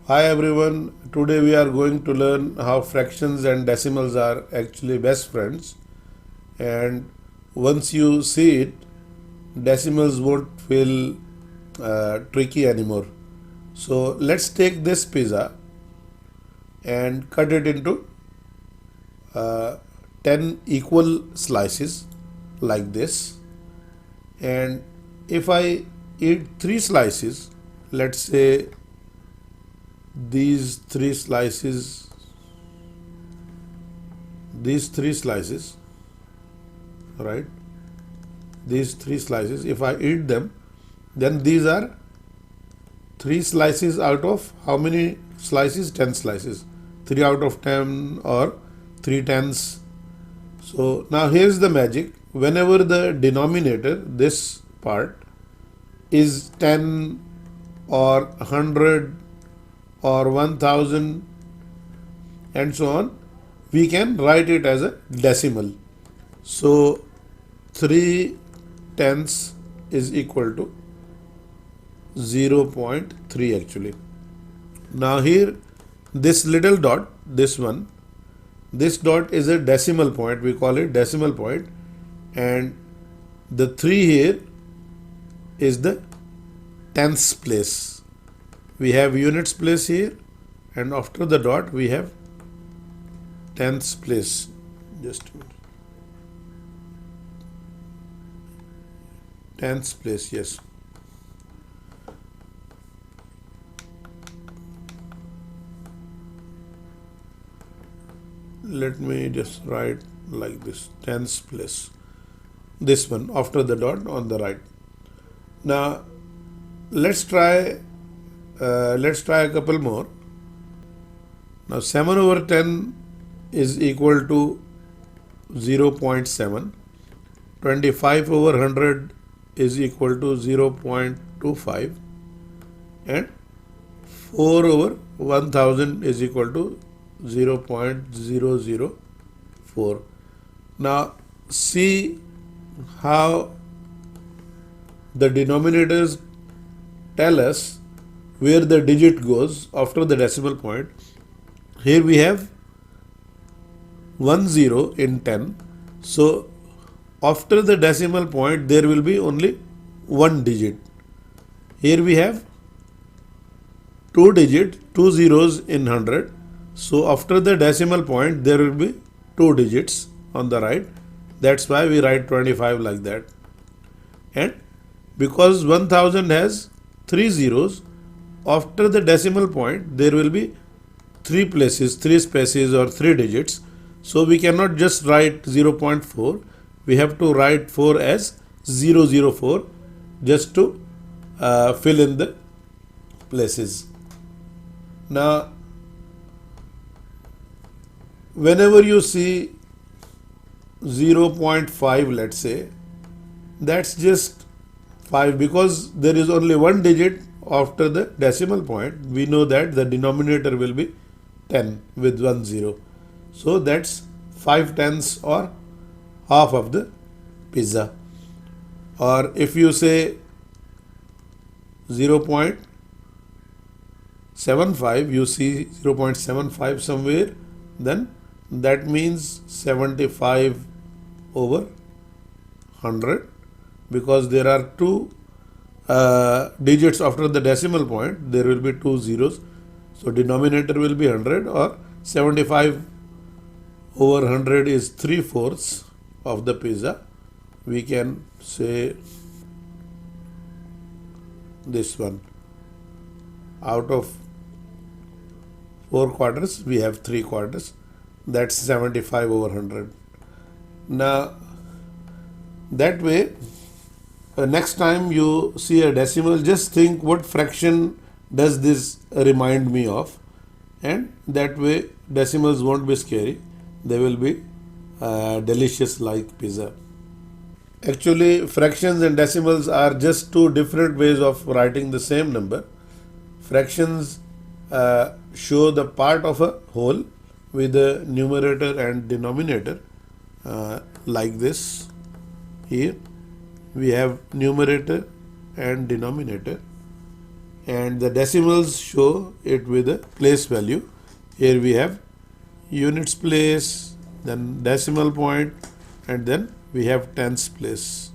Hi everyone, today we are going to learn how fractions and decimals are actually best friends, and once you see it, decimals won't feel tricky anymore. So let's take this pizza and cut it into uh, 10 equal slices like this, and if I eat 3 slices, let's say these 3 slices, right, these 3 slices, if I eat them, then these are 3 slices out of how many slices? 10 slices. 3 out of 10 or 3 tenths. So now here's the magic. Whenever the denominator, this part, is 10 or 100 or 1000 and so on, we can write it as a decimal. So 3 tenths is equal to 0.3 actually. Now here, this little dot, this dot is a decimal point, we call it decimal point, and the 3 here is the tenths place. We have units place here, and after the dot we have tenths place. Just a minute. Tenths place, yes. Let me just write like this, tenths place. This one after the dot on the right. Now let's try a couple more. Now 7 over 10 is equal to 0.7. 25 over 100 is equal to 0.25, and 4 over 1000 is equal to 0.004. Now see how the denominators tell us where the digit goes after the decimal point. Here we have 1 0 in 10. So after the decimal point there will be only one digit. Here we have two zeros in 100. So after the decimal point there will be two digits on the right. That's why we write 25 like that. And because 1000 has 3 zeros, after the decimal point there will be 3 places, 3 spaces or 3 digits. So we cannot just write 0.4. We have to write 4 as 004 just to fill in the places. Now whenever you see 0.5, let's say, that's just 5 because there is only one digit after the decimal point. We know that the denominator will be 10 with 1 0. So that's 5 tenths or half of the pizza. Or if you say 0.75, you see 0.75 somewhere, then that means 75 over 100, because there are two digits after the decimal point, there will be two zeros. So denominator will be 100, or 75 over 100 is 3/4 of the pizza. We can say this one. Out of 4 quarters, we have 3 quarters. That's 75 over 100. Now, that way, next time you see a decimal, just think what fraction does this remind me of, and that way decimals won't be scary. They will be delicious like pizza. Actually, fractions and decimals are just two different ways of writing the same number. Fractions show the part of a whole with the numerator and denominator like this. Here we have numerator and denominator, and the decimals show it with a place value. Here we have units place, then decimal point, and then we have tens place.